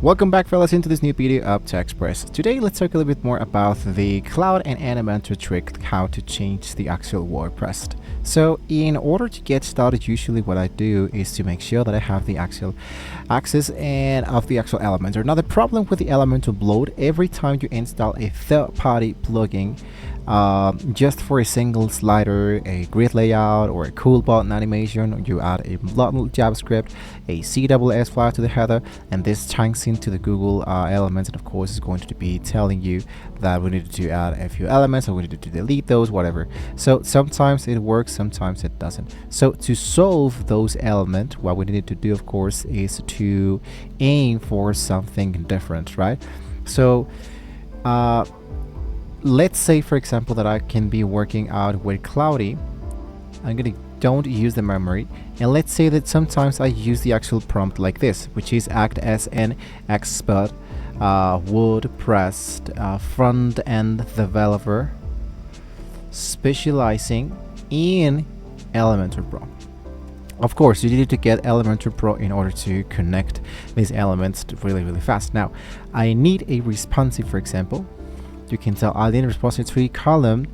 Welcome back, fellas, into this new video of Tech Express. Today let's talk a little bit more about the Claude and Elementor trick, how to change the actual WordPress. So in order to get started, usually what I do is to make sure that I have the actual access and of the actual Elementor. Now the problem with the Elementor bloat, every time you install a third-party plugin just for a single slider, a grid layout, or a cool button animation, you add a JavaScript, a CSS file to the header, and this chunks into the Google elements, and of course is going to be telling you that we need to add a few elements, or we need to delete those, whatever. So sometimes it works, sometimes it doesn't. So to solve those elements, what we need to do, of course, is to aim for something different, right? So let's say, for example, that I can be working out with Cloudy. I'm gonna don't use the memory, and let's say that sometimes I use the actual prompt like this, which is act as an expert WordPress front-end developer specializing in Elementor Pro. Of course, you need to get Elementor Pro in order to connect these elements really fast. Now, I need a responsive, for example. You can tell I need a repository column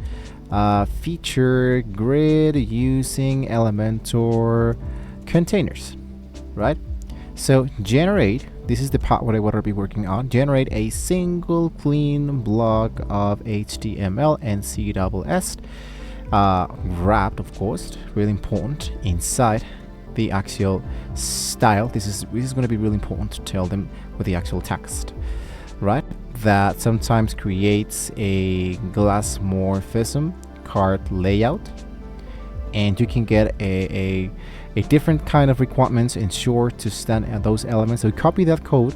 feature grid using Elementor containers, right? So generate, this is the part what I want to be working on, generate a single clean block of HTML and CSS wrapped, of course, really important, inside the actual style. This is going to be really important to tell them with the actual text, right? That sometimes creates a glass morphism card layout, and you can get a different kind of requirements ensure to stand at those elements. So copy that code,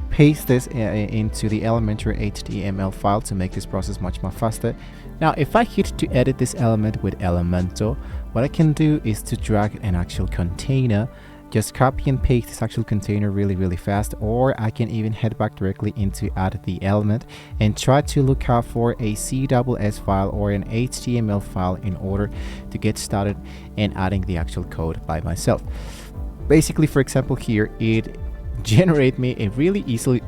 paste this into the Elementor HTML file to make this process much more faster. Now if I hit to edit this element with Elementor, what I can do is to drag an actual container. Just copy and paste this actual container really fast, or I can even head back directly into add the element and try to look out for a CSS file or an HTML file in order to get started and adding the actual code by myself. Basically, for example, here it generate me a really easily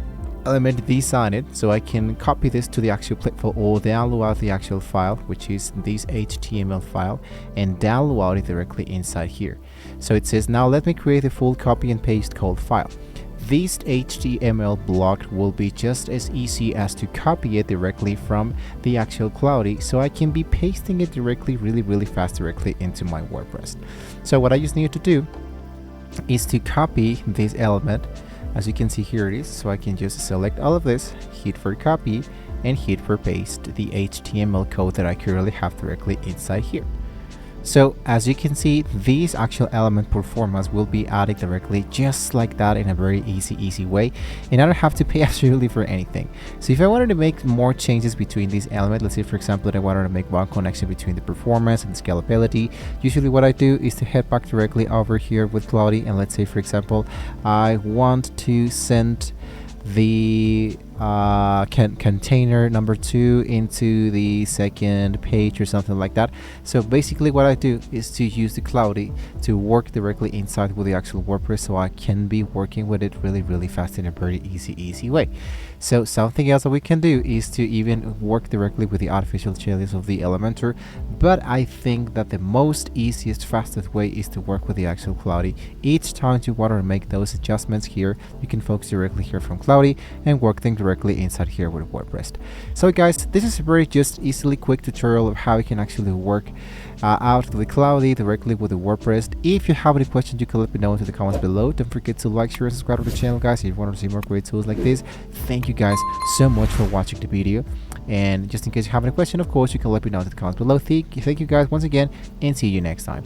element design it, so I can copy this to the actual platform or download out the actual file, which is this HTML file, and download it directly inside here. So it says, now let me create a full copy and paste code file. This HTML block will be just as easy as to copy it directly from the actual Cloudy, so I can be pasting it directly really fast directly into my WordPress. So what I just need to do is to copy this element. As you can see, here it is. So I can just select all of this, hit for copy, and hit for paste the HTML code that I currently have directly inside here. So as you can see, these actual element performance will be added directly just like that in a very easy way, and I don't have to pay absolutely for anything. So if I wanted to make more changes between these elements, let's say for example that I wanted to make one connection between the performance and the scalability, usually what I do is to head back directly over here with Cloudy, and let's say for example I want to send the container number 2 into the second page or something like that. So basically what I do is to use the Cloudy to work directly inside with the actual WordPress, so I can be working with it really fast in a very easy way. So something else that we can do is to even work directly with the artificial intelligence of the Elementor, but I think that the most easiest, fastest way is to work with the actual Cloudy. Each time you want to make those adjustments here, you can focus directly here from Cloudy and work them directly inside here with WordPress. So guys, this is a very just easily quick tutorial of how you can actually work out the Cloudy directly with the WordPress. If you have any questions, you can let me know in the comments below. Don't forget to like, share, and subscribe to the channel, guys, if you want to see more great tools like this. Thank you guys so much for watching the video, and just in case you have any question, of course, you can let me know in the comments below. Thank you guys once again, and see you next time.